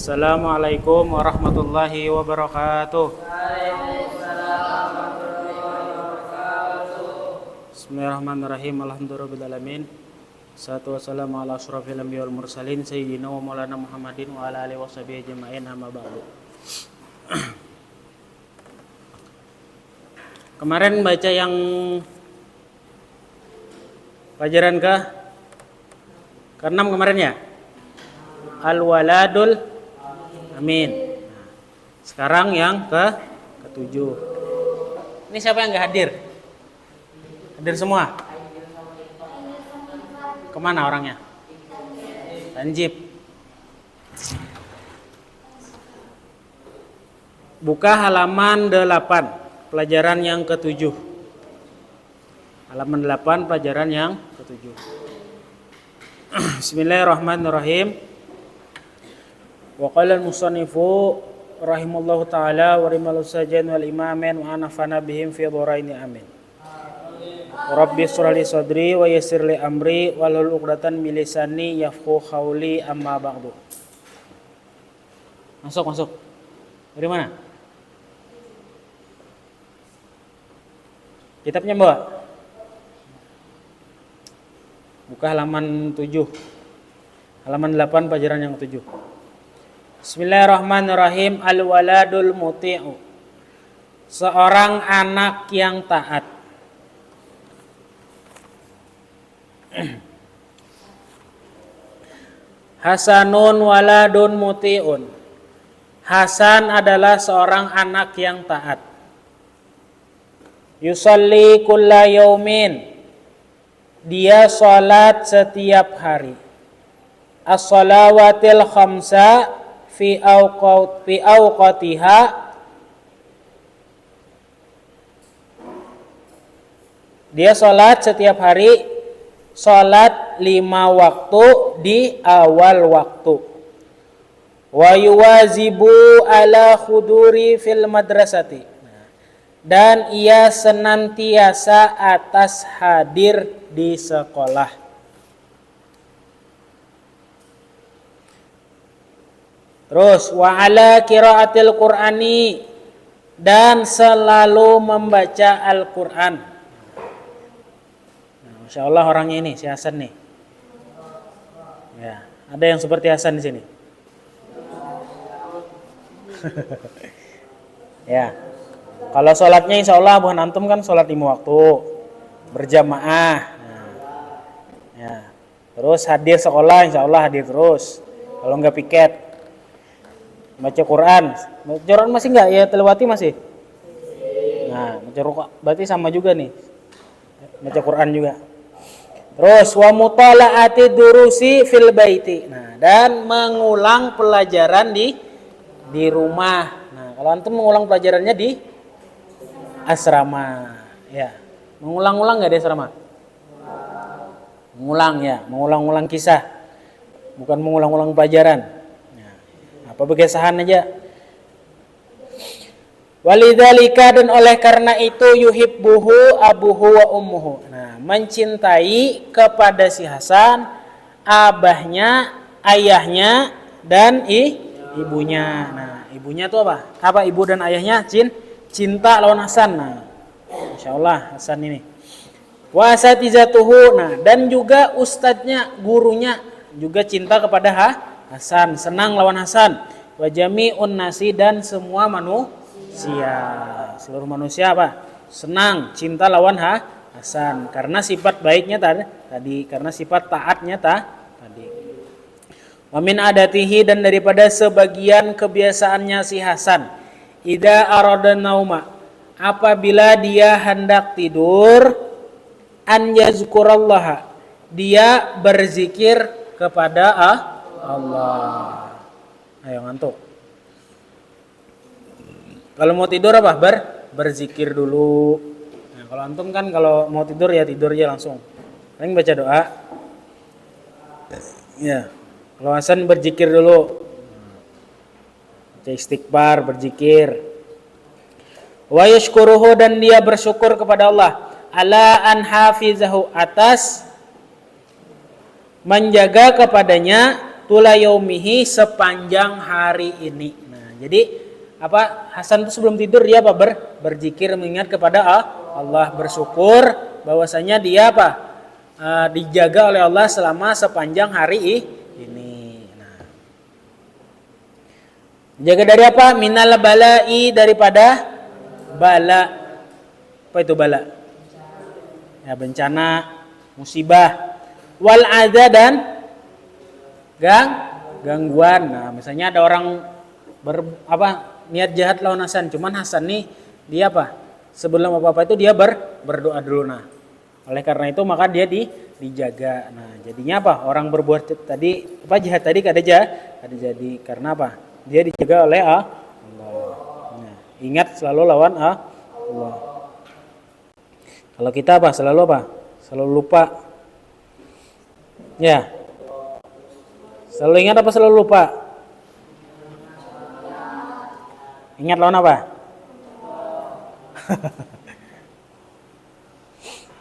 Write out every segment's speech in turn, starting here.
Assalamualaikum warahmatullahi wabarakatuh. Bismillahirrahmanirrahim. Alhamdulillahirabbil Salatu wassalamu ala asyrafil anbiya'i wal mursalin sayyidina wa maulana Muhammadin wa ala alihi washabihi ajma'in, amma ba'du. Kemarin baca yang pelajaran ke-6 kemarin ya? Al-waladul amin. Sekarang yang ke-7. Ini siapa yang nggak hadir? Hadir semua? Kemana orangnya? Tanjib. Buka halaman 8, pelajaran yang ke-7. Halaman 8, pelajaran yang ke-7. Bismillahirrahmanirrahim. Wa qala al-musannifu rahimallahu ta'ala wa rimalu sajan wal imamin wa anafana bihim fi dharaini amin. Rabbi shrah li sadri wa yassir li amri wahlul 'uqdatam min lisani yafqahu qawli, amma ba'du. Masuk. Dari mana? Kitabnya bawa? Buka halaman 7. Halaman 8, pelajaran yang ke-7. Bismillahirrahmanirrahim. Al-waladul muti'u. Seorang anak yang taat. Hasanun waladun muti'un. Hasan adalah seorang anak yang taat. Yusalli kulla yaumin. Dia salat setiap hari. As-salawatil khamsa fi awqatiha. Dia salat setiap hari, salat 5 waktu di awal waktu. Wa yuwazibu ala khuduri fil madrasati. Dan ia senantiasa atas hadir di sekolah. Terus wa ala qiraatil qur'ani, dan selalu membaca Al-Qur'an. Nah, Masya Allah orangnya ini si Hasan nih. Ya, ada yang seperti Hasan di sini. Ya. Kalau sholatnya insya Allah bukan antum kan sholat 5 waktu berjamaah. Nah, ya. Terus hadir sekolah insya Allah hadir terus. Kalau nggak piket. Baca Quran masih nggak ya, telewati masih. Nah, baca berarti sama juga nih. Baca Quran juga. Terus wa mutala'ati durusi fil baiti. Nah, dan mengulang pelajaran di rumah. Nah, kalau antum mengulang pelajarannya di asrama, ya. Mengulang-ulang nggak di asrama? Mengulang ya, mengulang-ulang kisah, bukan mengulang-ulang pelajaran. Apa berkesahan aja. Walidzalika, dan oleh karena itu yuhibbuhu abuhu wa ummuhu. Nah, mencintai kepada si Hasan abahnya, ayahnya, dan ibunya. Nah, ibunya itu apa? Apa ibu dan ayahnya? Cinta lawan Hasan. Nah, Masya Allah Hasan ini. Wa asatizatuhu. Nah, dan juga ustadznya, gurunya juga cinta kepada Hasan, senang lawan Hasan. Wa jami'un nasi, dan semua manusia, seluruh manusia apa? Senang, cinta lawan Hasan karena sifat baiknya tadi, karena sifat taatnya tadi. Wa min adatihi, dan daripada sebagian kebiasaannya si Hasan, idza arada nauma, apabila dia hendak tidur, an yazkurallaha, dia berzikir kepada Allah. Ayo ngantuk. Kalau mau tidur apa? Berzikir dulu. Nah, kalau antum kan kalau mau tidur ya tidur aja langsung. Paling baca doa. Ya. Kalau Hasan berzikir dulu. Baca istighfar, berzikir. Wa yashkuruhu, dan dia bersyukur kepada Allah. Ala an hafizahu, atas menjaga kepadanya tula yaumihi sepanjang hari ini. Nah, jadi apa Hasan itu sebelum tidur dia apa berzikir mengingat kepada Allah, bersyukur bahwasanya dia apa dijaga oleh Allah selama sepanjang hari ini. Nah, jaga dari apa? Minal bala'i, daripada bala. Apa itu bala? Ya, bencana, musibah. Wal adza, dan gangguan. Nah, misalnya ada orang niat jahat lawan Hasan, cuman Hasan nih dia apa? Sebelum apa-apa itu dia berdoa dulu. Nah, oleh karena itu maka dia dijaga. Nah, jadinya apa? Orang berbuat tadi apa jahat tadi kada jadi karena apa? Dia dijaga oleh Allah. Nah, ingat selalu lawan Allah. Kalau kita apa? Selalu apa? Selalu lupa. Ya. Selalu ingat apa selalu lupa? Ingat lawan apa?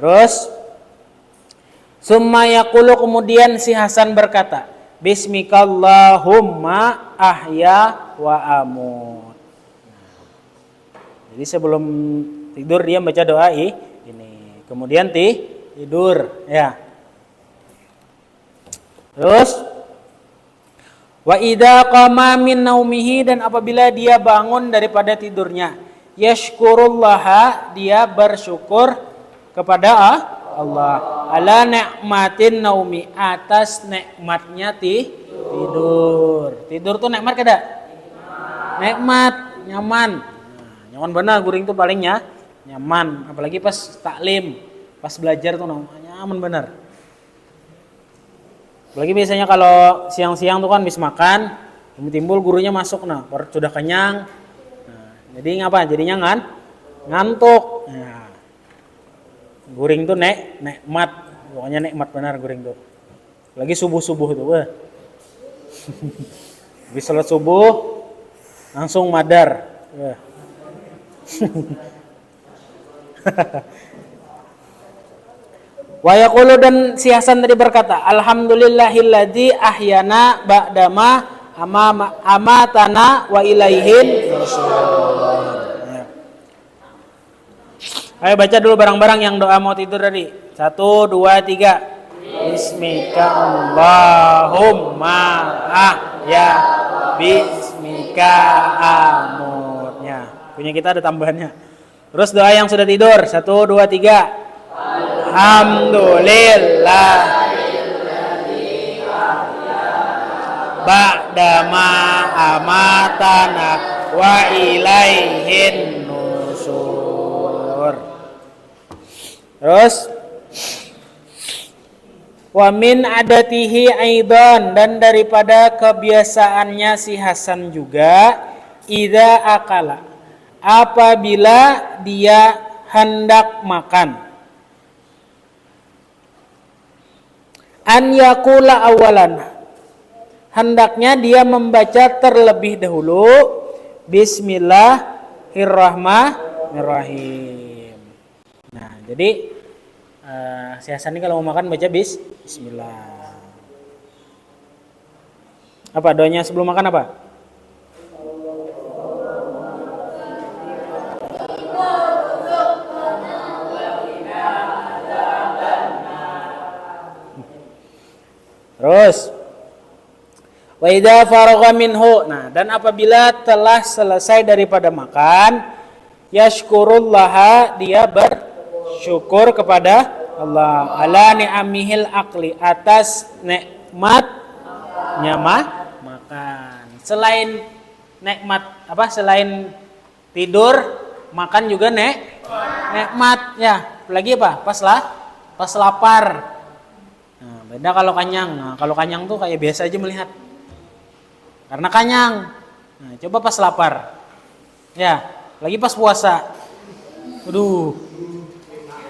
Terus summa yaqulu, kemudian si Hasan berkata, Bismikallahumma ahya wa amut. Jadi sebelum tidur dia baca doa ini. Kemudian tidur, ya. Terus wa idza qama min naumihi, dan apabila dia bangun daripada tidurnya, yashkurullaha, dia bersyukur kepada Allah, ala nikmatin naumi, atas nikmatnya tidur. Tidur tuh nikmat kada? Nikmat, nyaman. Nah, nyaman benar guring tuh palingnya nyaman, apalagi pas taklim, pas belajar tuh nyaman benar. Apalagi biasanya kalau siang-siang tuh kan habis makan, timbul gurunya masuk, nah perut sudah kenyang. Nah, jadi ngapa? Jadinya ngantuk. Nah, guring tuh nikmat, pokoknya nikmat benar guring tuh. Lagi subuh tuh, wah. Habis salat subuh langsung madar. Wah. Wa yaqulu, dan si Hasan tadi berkata, alhamdulillahilladzi ahyana ba'dama amatana wa ilaihin nusyur. Ayo baca dulu bareng-bareng yang doa mau tidur tadi. 1, 2, 3. Bismika Allahumma ahya, bismika amut. Ya, punya kita ada tambahannya. Terus doa yang sudah tidur. 1, 2, 3. Alhamdulillah ba'dama amatana wa ilaihin nusyur. Terus wa min adatihi aidan, dan daripada kebiasaannya si Hasan juga, idza akala, apabila dia hendak makan, an yakula awalan, hendaknya dia membaca terlebih dahulu Bismillahirrahmanirrahim. Nah, jadi si Hasan ini kalau mau makan baca Bismillah. Apa doanya sebelum makan apa? Terus wa idza faragha minhu, nah dan apabila telah selesai daripada makan, yashkurullaha, dia bersyukur kepada Allah, ala ni'amihil akli, atas nikmatnya makan. Selain nikmat apa? Selain tidur, makan juga nikmat ya. Apalagi apa? Pas lapar. Nah, beda kalau kenyang. Nah, kalau kenyang tuh kayak biasa aja melihat. Karena kenyang. Nah, coba pas lapar. Ya, lagi pas puasa. Waduh.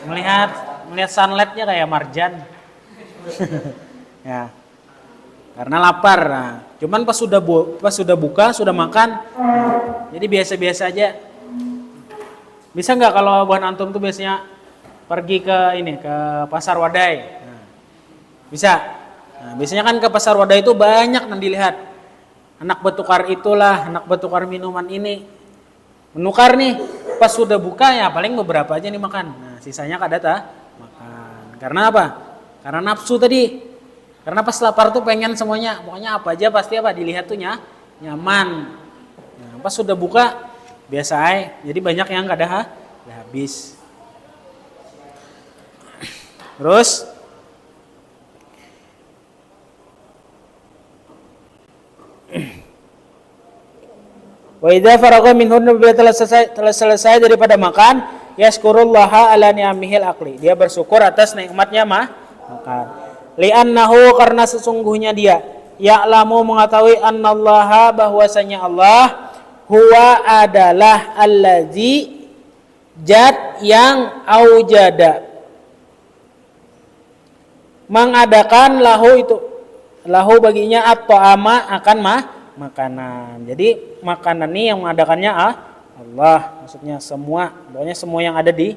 Melihat sunlightnya kayak marjan. Ya. Karena lapar. Nah, cuman pas sudah buka, sudah makan, jadi biasa-biasa aja. Bisa nggak kalau buat antum tuh biasanya pergi ke pasar Wadai? Nah, bisa. Nah, biasanya kan ke pasar wadah itu banyak yang dilihat. Anak bertukar itulah, anak bertukar minuman ini. Menukar nih, pas sudah buka ya paling beberapa aja nih makan. Nah, sisanya kada makan. Karena apa? Karena nafsu tadi. Karena pas lapar tuh pengen semuanya, pokoknya apa aja pasti apa dilihat tuh nyaman. Nah, pas sudah buka biasa aja. Jadi banyak yang kada habis. Terus wa idza faragha minhun, bila telah selesai daripada makan, yaskurullaha ala ni'amihil aqli. Dia bersyukur atas nikmatnya makan. Li'annahu, karena sesungguhnya dia ya'lamu, mengetahui, annallaha, bahwasanya Allah, huwa adalah allazi, zat yang aujada, mengadakan lahu baginya at-ta'ama, akan makanan. Jadi makanan ini yang mengadakannya Allah, maksudnya pokoknya semua yang ada di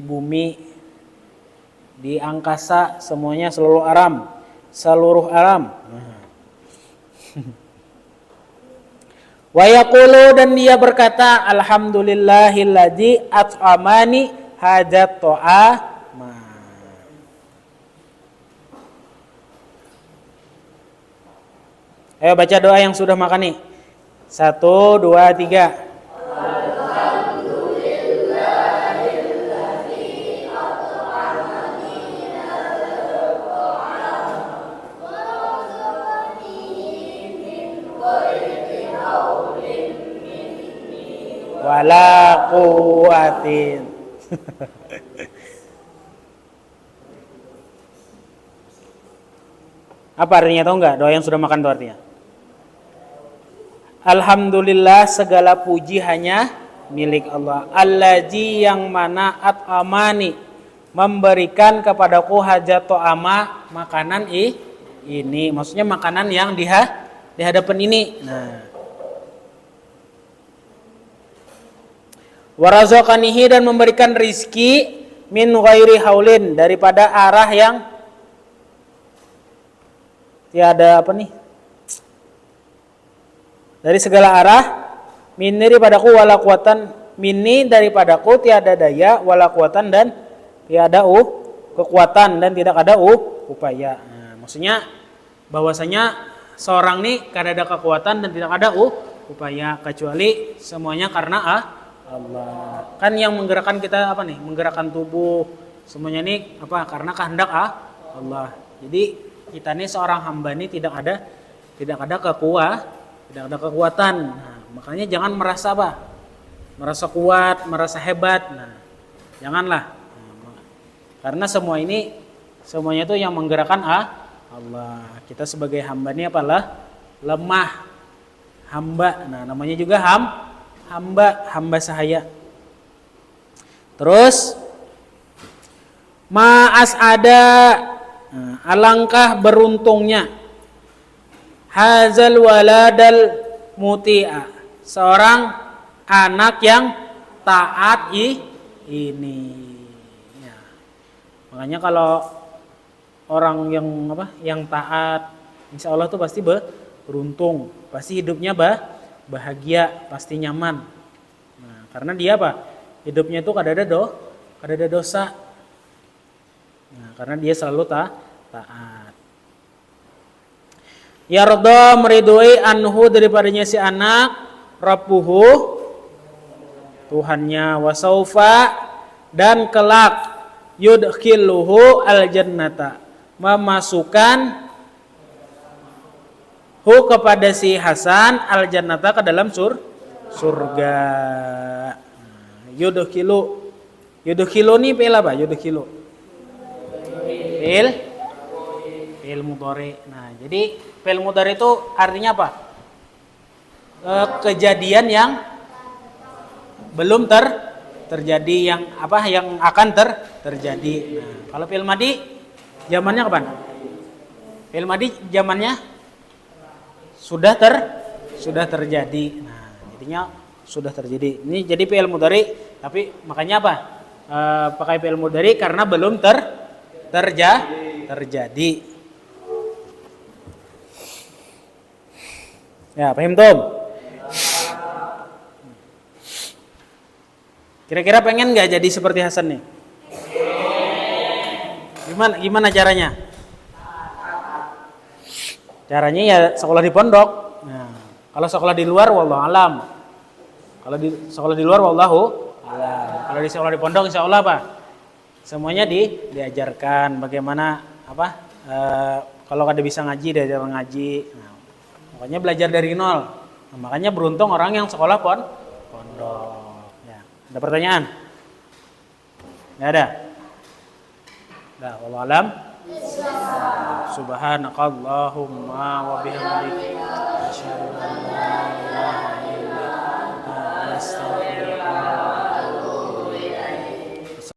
bumi, di angkasa, semuanya seluruh alam. Wa yaqulu, dan dia berkata, alhamdulillahilladzi at'amani hadzat ta'ama. Ayo baca doa yang sudah makan nih. 1, 2, 3. Wala quwatin. Apa artinya, tahu nggak? Doa yang sudah makan itu artinya. Alhamdulillah, segala puji hanya milik Allah. Allazi, yang mana, at'amani, memberikan kepadaku hajat to'ama, makanan ini. Maksudnya makanan yang di hadapan ini. Nah, warazaqanihi, dan memberikan rizki, min ghairi haulin, daripada arah yang tiada dari segala arah, minni daripadaku, wala kuatan, minni daripadaku, tiada daya, wala kuatan, dan tiada kekuatan, dan tidak ada upaya. Nah, maksudnya bahwasanya seorang nih kada ada kekuatan dan tidak ada upaya, kecuali semuanya karena Allah. Kan yang menggerakkan kita menggerakkan tubuh semuanya ini karena kehendak Allah. Jadi kita ini seorang hamba ini tidak ada kekuatan. Nah, makanya jangan merasa kuat, merasa hebat. Nah, janganlah. Nah, karena semuanya itu yang menggerakkan Allah. Kita sebagai hamba ini lemah hamba. Nah, namanya juga hamba sahaya. Terus ma'as ada, alangkah beruntungnya, hazal waladal muti'a, seorang anak yang taat ini. Ya. Makanya kalau orang yang taat, insya Allah tuh pasti beruntung, pasti hidupnya bahagia, pasti nyaman. Nah, karena dia hidupnya itu kada ada dosa. Nah, karena dia selalu taat. Yarda, meridhoi, anhu, daripadanya si anak, rabbuhu, Tuhannya, wasaufa, dan kelak, yudkhiluhu aljannata, memasukkan kepada si Hasan aljannata, ke dalam surga. Yudkhilu ini fi'il apa? Yudkhilu fi'il mudhari. Nah, jadi fi'il mudhari itu artinya apa? Kejadian yang belum terjadi, yang akan terjadi. Nah, kalau fi'il madi zamannya kapan? Fi'il madi zamannya sudah terjadi. Nah, jadinya sudah terjadi. Ini jadi fi'il mudhari, tapi makanya pakai fi'il mudhari karena belum terjadi. Ya, paham Tom? Kira-kira pengen nggak jadi seperti Hasan nih? Gimana caranya? Caranya ya sekolah di pondok. Nah, kalau sekolah di luar, wallahu alam. Kalau di sekolah di luar, wallahu alam. Kalau di sekolah di pondok, insya Allah apa? Semuanya diajarkan bagaimana apa? Kalau ada bisa ngaji, diajar ngaji. Nah, pokoknya belajar dari nol. Nah, makanya beruntung orang yang sekolah pondok. Ya. Ada pertanyaan? Nggak ada? Nah, wallahu alam. Subhanakallahumma wa bihamdika asyhadu an la ilaha illa anta astaghfiruka